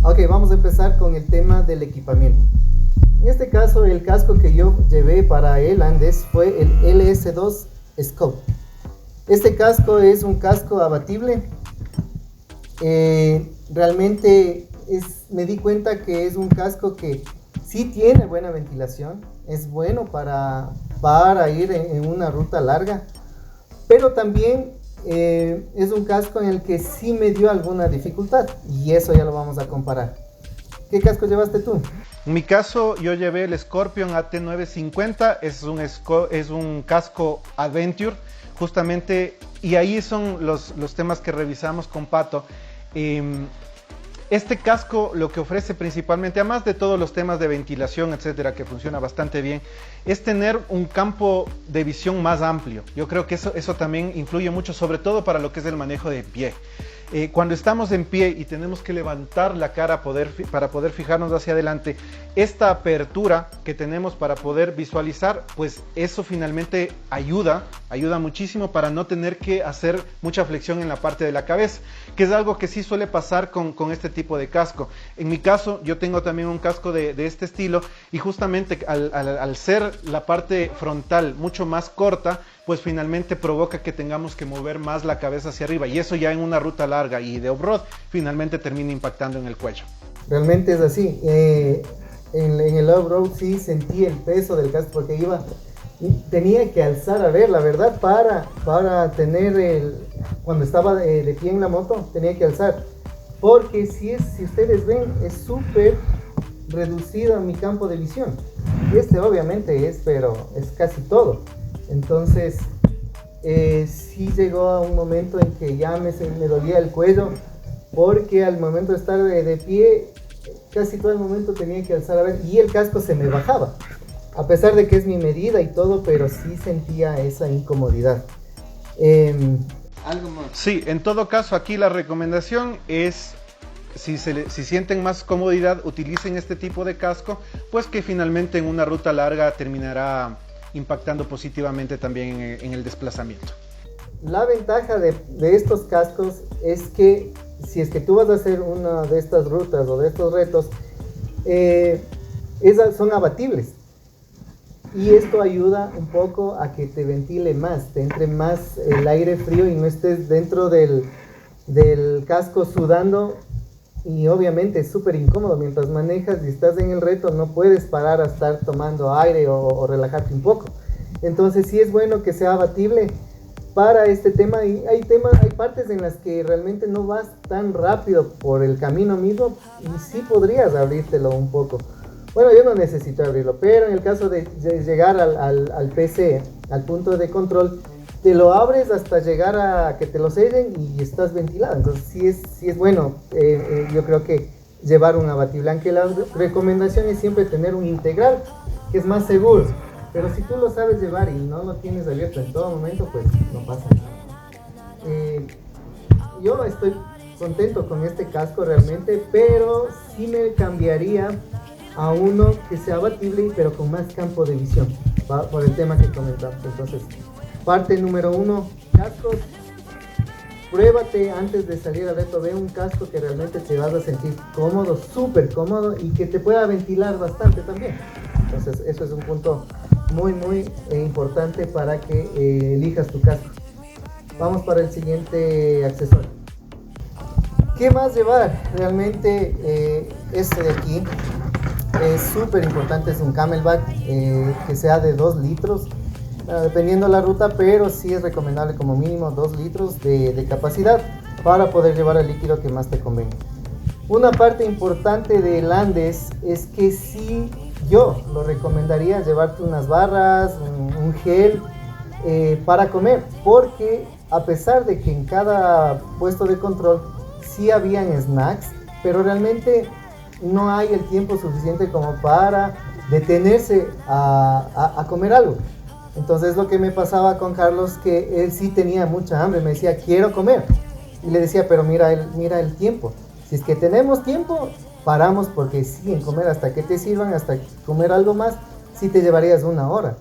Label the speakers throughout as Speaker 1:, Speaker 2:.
Speaker 1: Ok, vamos a empezar con el tema del equipamiento. En este caso, el casco que yo llevé para el Andes fue el LS2 Scope. Este casco es un casco abatible. Realmente me di cuenta que es un casco que sí tiene buena ventilación, es bueno para ir en una ruta larga, pero también es un casco en el que sí me dio alguna dificultad y eso ya lo vamos a comparar. ¿Qué casco llevaste tú?
Speaker 2: En mi caso, yo llevé el Scorpion AT950, es un casco Adventure, justamente, y ahí son los temas que revisamos con Pato. Este casco lo que ofrece principalmente, además de todos los temas de ventilación, etcétera, que funciona bastante bien, es tener un campo de visión más amplio. Yo creo que eso también influye mucho, sobre todo para lo que es el manejo de pie. Cuando estamos en pie y tenemos que levantar la cara para poder fijarnos hacia adelante, esta apertura que tenemos para poder visualizar, pues eso finalmente ayuda muchísimo para no tener que hacer mucha flexión en la parte de la cabeza, que es algo que sí suele pasar con este tipo de casco. En mi caso, yo tengo también un casco de este estilo y justamente al ser la parte frontal mucho más corta, pues finalmente provoca que tengamos que mover más la cabeza hacia arriba y eso ya en una ruta larga y de off-road finalmente termina impactando en el cuello.
Speaker 1: Realmente es así. En el off-road sí sentí el peso del casco porque tenía que alzar, a ver, la verdad, para tener cuando estaba de pie en la moto, tenía que alzar. Porque si ustedes ven, es súper reducido mi campo de visión. Obviamente pero es casi todo. Entonces, sí llegó a un momento en que ya me dolía el cuello, porque al momento de estar de pie, casi todo el momento tenía que alzar a ver, y el casco se me bajaba, a pesar de que es mi medida y todo, pero sí sentía esa incomodidad. ¿Algo más?
Speaker 2: Sí, en todo caso aquí la recomendación es, si sienten más comodidad, utilicen este tipo de casco, pues que finalmente en una ruta larga terminará impactando positivamente también en el desplazamiento.
Speaker 1: La ventaja de estos cascos es que si es que tú vas a hacer una de estas rutas o de estos retos, son abatibles. Y esto ayuda un poco a que te ventile más, te entre más el aire frío y no estés dentro del casco sudando. Y obviamente es súper incómodo mientras manejas y estás en el reto, no puedes parar a estar tomando aire o relajarte un poco. Entonces sí es bueno que sea abatible para este tema. Y hay partes en las que realmente no vas tan rápido por el camino mismo y sí podrías abrírtelo un poco. Bueno, yo no necesito abrirlo, pero en el caso de llegar al PC, al punto de control, te lo abres hasta llegar a que te lo sellen y estás ventilado. Entonces sí es bueno, yo creo que llevar un abatible, aunque la recomendación es siempre tener un integral, que es más seguro. Pero si tú lo sabes llevar y no lo tienes abierto en todo momento, pues no pasa nada. Yo estoy contento con este casco realmente, pero sí me cambiaría a uno que sea abatible, pero con más campo de visión, por el tema que comentamos. Entonces, parte número 1, cascos. Pruébate antes de salir al reto, ve un casco que realmente te vas a sentir cómodo, súper cómodo y que te pueda ventilar bastante también. Entonces, eso es un punto muy importante para que elijas tu casco. Vamos para el siguiente accesorio. ¿Qué más llevar? Realmente este de aquí es súper importante, es un Camelback que sea de 2 litros. Dependiendo de la ruta, pero sí es recomendable como mínimo 2 litros de capacidad para poder llevar el líquido que más te convenga. Una parte importante del Andes es que sí, yo lo recomendaría llevarte unas barras, un gel para comer, porque a pesar de que en cada puesto de control sí habían snacks, pero realmente no hay el tiempo suficiente como para detenerse a comer algo. Entonces lo que me pasaba con Carlos, que él sí tenía mucha hambre, me decía, quiero comer. Y le decía, pero mira el tiempo. Si es que tenemos tiempo, paramos, porque sí, en comer hasta que te sirvan, hasta comer algo más, sí te llevarías 1 hora,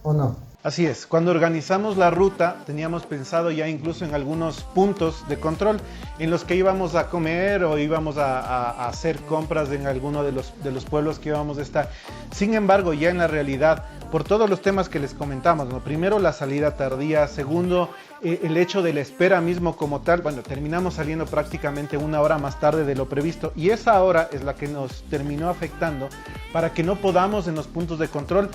Speaker 1: ¿o no?
Speaker 2: Así es, cuando organizamos la ruta teníamos pensado ya incluso en algunos puntos de control en los que íbamos a comer o íbamos a hacer compras en alguno de los pueblos que íbamos a estar. Sin embargo, ya en la realidad, por todos los temas que les comentamos, ¿no? Primero la salida tardía, segundo el hecho de la espera mismo como tal, bueno, terminamos saliendo prácticamente una hora más tarde de lo previsto y esa hora es la que nos terminó afectando para que no podamos en los puntos de control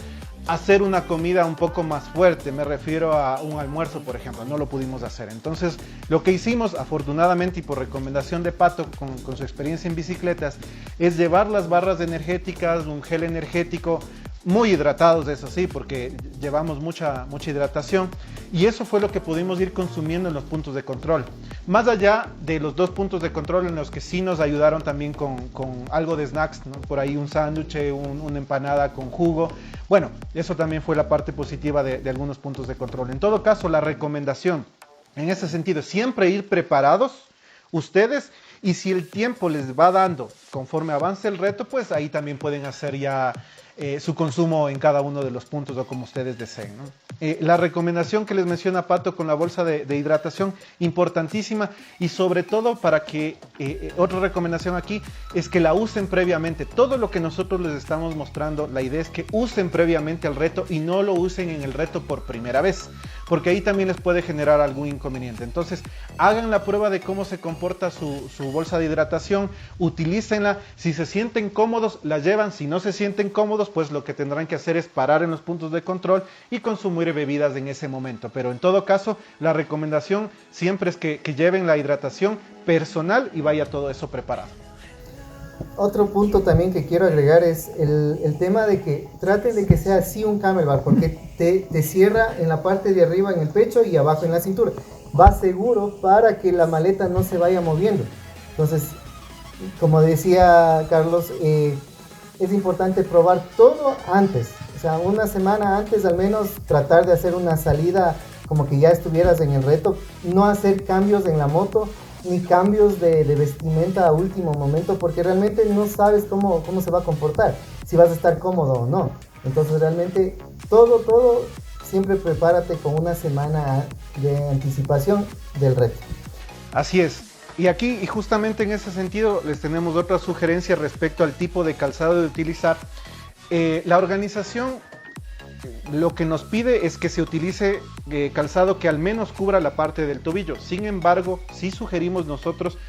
Speaker 2: hacer una comida un poco más fuerte, me refiero a un almuerzo, por ejemplo, no lo pudimos hacer. Entonces, lo que hicimos, afortunadamente y por recomendación de Pato, con su experiencia en bicicletas, es llevar las barras energéticas, un gel energético, muy hidratados, eso sí, porque llevamos mucha hidratación, y eso fue lo que pudimos ir consumiendo en los puntos de control. Más allá de los 2 puntos de control en los que sí nos ayudaron también con algo de snacks, ¿no? Por ahí un sándwich, una empanada con jugo. Bueno, eso también fue la parte positiva de algunos puntos de control. En todo caso, la recomendación en ese sentido, siempre ir preparados ustedes, y si el tiempo les va dando conforme avance el reto, pues ahí también pueden hacer ya su consumo en cada uno de los puntos o como ustedes deseen, ¿no? La recomendación que les menciona Pato con la bolsa de hidratación, importantísima, y sobre todo para que, otra recomendación aquí, es que la usen previamente. Todo lo que nosotros les estamos mostrando, la idea es que usen previamente el reto y no lo usen en el reto por primera vez, porque ahí también les puede generar algún inconveniente. Entonces, hagan la prueba de cómo se comporta su bolsa de hidratación, utilícenla, si se sienten cómodos, la llevan, si no se sienten cómodos, pues lo que tendrán que hacer es parar en los puntos de control y consumir bebidas en ese momento. Pero en todo caso, la recomendación siempre es que lleven la hidratación personal y vaya todo eso preparado.
Speaker 1: Otro punto también que quiero agregar es el tema de que traten de que sea así un camelback, porque te cierra en la parte de arriba en el pecho y abajo en la cintura. Va seguro para que la maleta no se vaya moviendo. Entonces, como decía Carlos, es importante probar todo antes. O sea, una semana antes al menos tratar de hacer una salida como que ya estuvieras en el reto. No hacer cambios en la moto ni cambios de vestimenta a último momento, porque realmente no sabes cómo se va a comportar, si vas a estar cómodo o no. Entonces realmente todo, siempre prepárate con una semana de anticipación del reto.
Speaker 2: Así es. Y aquí, y justamente en ese sentido, les tenemos otra sugerencia respecto al tipo de calzado de utilizar. La organización lo que nos pide es que se utilice calzado que al menos cubra la parte del tobillo. Sin embargo, sí sugerimos nosotros,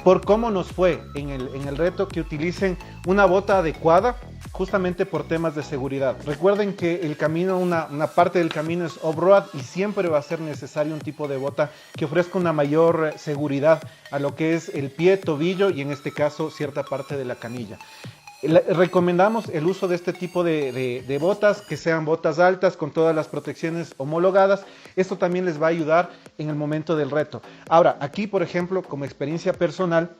Speaker 2: por cómo nos fue en el reto, que utilicen una bota adecuada, justamente por temas de seguridad. Recuerden que el camino, una parte del camino es off-road y siempre va a ser necesario un tipo de bota que ofrezca una mayor seguridad a lo que es el pie, tobillo y en este caso cierta parte de la canilla. Recomendamos el uso de este tipo de botas, que sean botas altas con todas las protecciones homologadas. Esto también les va a ayudar en el momento del reto. Ahora, aquí por ejemplo, como experiencia personal,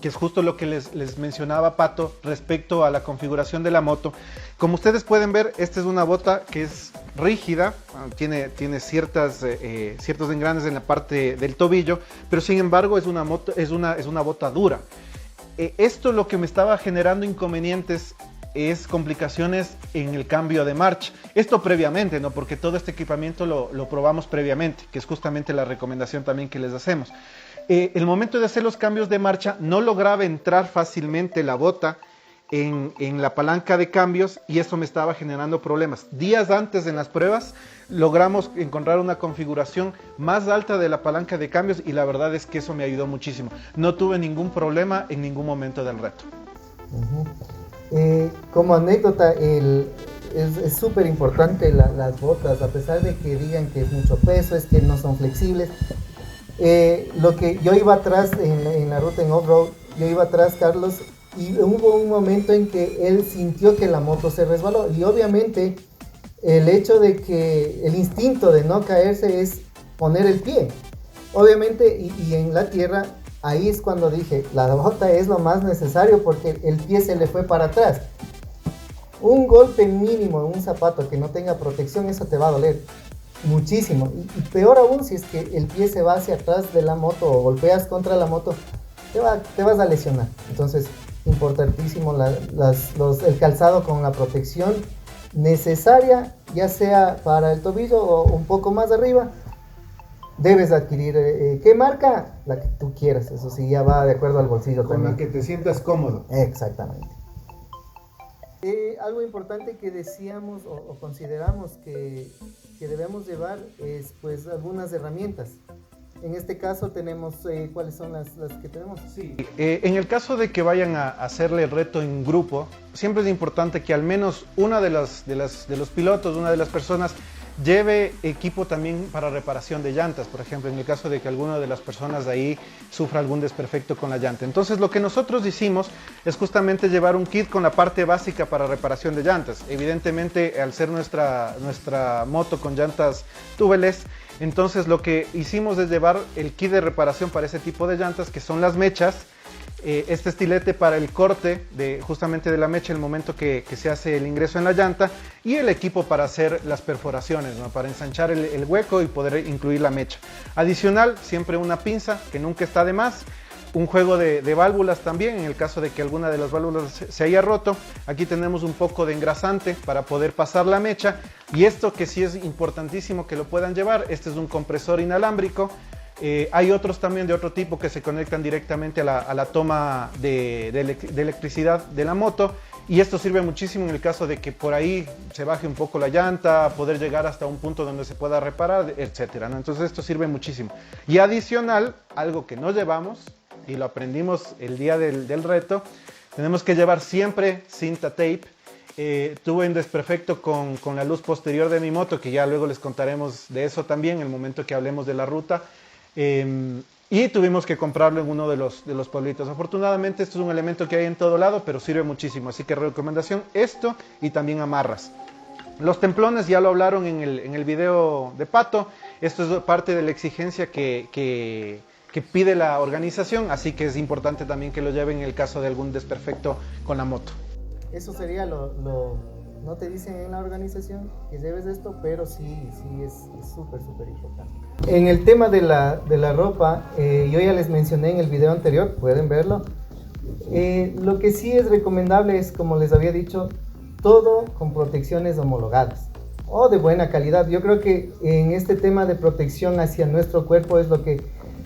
Speaker 2: que es justo lo que les mencionaba Pato respecto a la configuración de la moto. Como ustedes pueden ver, esta es una bota que es rígida, tiene ciertos engranes en la parte del tobillo, pero sin embargo es una bota dura. Esto lo que me estaba generando inconvenientes es complicaciones en el cambio de marcha. Esto previamente, ¿no? Porque todo este equipamiento lo probamos previamente, que es justamente la recomendación también que les hacemos. El momento de hacer los cambios de marcha no lograba entrar fácilmente la bota en la palanca de cambios y eso me estaba generando problemas. Días antes en las pruebas logramos encontrar una configuración más alta de la palanca de cambios y la verdad es que eso me ayudó muchísimo. No tuve ningún problema en ningún momento del reto.
Speaker 1: Como anécdota, es súper importante las botas, a pesar de que digan que es mucho peso, es que no son flexibles. Lo que yo iba atrás en la ruta en off-road, yo iba atrás, Carlos, y hubo un momento en que él sintió que la moto se resbaló y obviamente el hecho de que el instinto de no caerse es poner el pie, obviamente, y en la tierra, ahí es cuando dije, la bota es lo más necesario porque el pie se le fue para atrás. Un golpe mínimo en un zapato que no tenga protección, eso te va a doler muchísimo, y peor aún si es que el pie se va hacia atrás de la moto o golpeas contra la moto, te vas a lesionar. Entonces, importantísimo el calzado con la protección necesaria, ya sea para el tobillo o un poco más arriba, debes adquirir. ¿Qué marca? La que tú quieras, eso sí, ya va de acuerdo al bolsillo
Speaker 3: Con
Speaker 1: también.
Speaker 3: la que te sientas cómodo.
Speaker 1: Exactamente. Algo importante que decíamos o consideramos que debemos llevar es pues algunas herramientas. En este caso tenemos, ¿cuáles son las que tenemos?
Speaker 2: Sí. En el caso de que vayan a hacerle el reto en grupo, siempre es importante que al menos una de los pilotos, una de las personas, lleve equipo también para reparación de llantas, por ejemplo, en el caso de que alguna de las personas de ahí sufra algún desperfecto con la llanta. Entonces lo que nosotros hicimos es justamente llevar un kit con la parte básica para reparación de llantas. Evidentemente, al ser nuestra moto con llantas tubeless, entonces lo que hicimos es llevar el kit de reparación para ese tipo de llantas, que son las mechas, este estilete para el corte justamente de la mecha el momento que se hace el ingreso en la llanta, y el equipo para hacer las perforaciones, ¿no? Para ensanchar el hueco y poder incluir la mecha. Adicional, siempre una pinza, que nunca está de más. Un juego de válvulas también, en el caso de que alguna de las válvulas se haya roto. Aquí tenemos un poco de engrasante para poder pasar la mecha. Y esto que sí es importantísimo que lo puedan llevar, este es un compresor inalámbrico. Hay otros también de otro tipo que se conectan directamente a la toma de electricidad de la moto, y esto sirve muchísimo en el caso de que por ahí se baje un poco la llanta, poder llegar hasta un punto donde se pueda reparar, etcétera, ¿no? Entonces esto sirve muchísimo. Y adicional, algo que no llevamos y lo aprendimos el día del reto, tenemos que llevar siempre cinta tape. Tuve un desperfecto con la luz posterior de mi moto, que ya luego les contaremos de eso también en el momento que hablemos de la ruta. Y tuvimos que comprarlo en uno de los pueblitos. Afortunadamente esto es un elemento que hay en todo lado, pero sirve muchísimo, así que recomendación esto, y también amarras. Los templones ya lo hablaron en el video de Pato. Esto es parte de la exigencia que pide la organización, así que es importante también que lo lleven en el caso de algún desperfecto con la moto.
Speaker 1: Eso sería no te dicen en la organización que lleves esto, pero sí es súper importante. En el tema de la ropa, yo ya les mencioné en el video anterior, pueden verlo. Lo que sí es recomendable es, como les había dicho, todo con protecciones homologadas o de buena calidad. Yo creo que en este tema de protección hacia nuestro cuerpo es lo que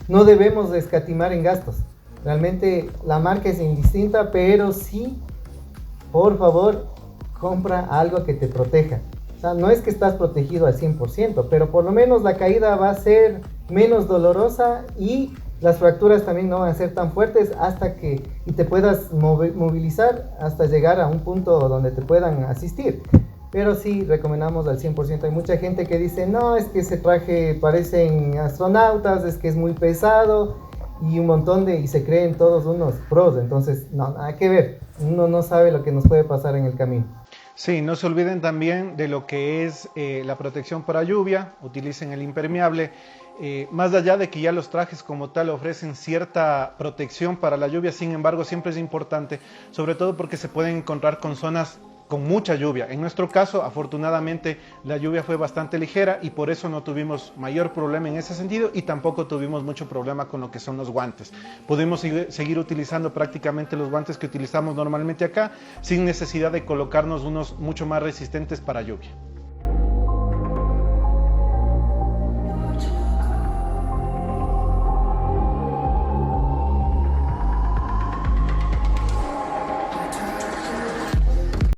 Speaker 1: no debemos escatimar en gastos. Realmente la marca es indistinta, pero sí, por favor, compra algo que te proteja. O sea, no es que estás protegido al 100%, pero por lo menos la caída va a ser menos dolorosa y las fracturas también no van a ser tan fuertes y te puedas movilizar hasta llegar a un punto donde te puedan asistir. Pero sí, recomendamos al 100%. Hay mucha gente que dice, no, es que ese traje parecen astronautas, es que es muy pesado, y un montón y se creen todos unos pros. Entonces, no, nada que ver. Uno no sabe lo que nos puede pasar en el camino.
Speaker 2: Sí, no se olviden también de lo que es la protección para lluvia. Utilicen el impermeable. Más allá de que ya los trajes como tal ofrecen cierta protección para la lluvia, sin embargo siempre es importante, sobre todo porque se pueden encontrar con zonas con mucha lluvia. En nuestro caso, afortunadamente, la lluvia fue bastante ligera y por eso no tuvimos mayor problema en ese sentido, y tampoco tuvimos mucho problema con lo que son los guantes. Pudimos seguir utilizando prácticamente los guantes que utilizamos normalmente acá, sin necesidad de colocarnos unos mucho más resistentes para lluvia.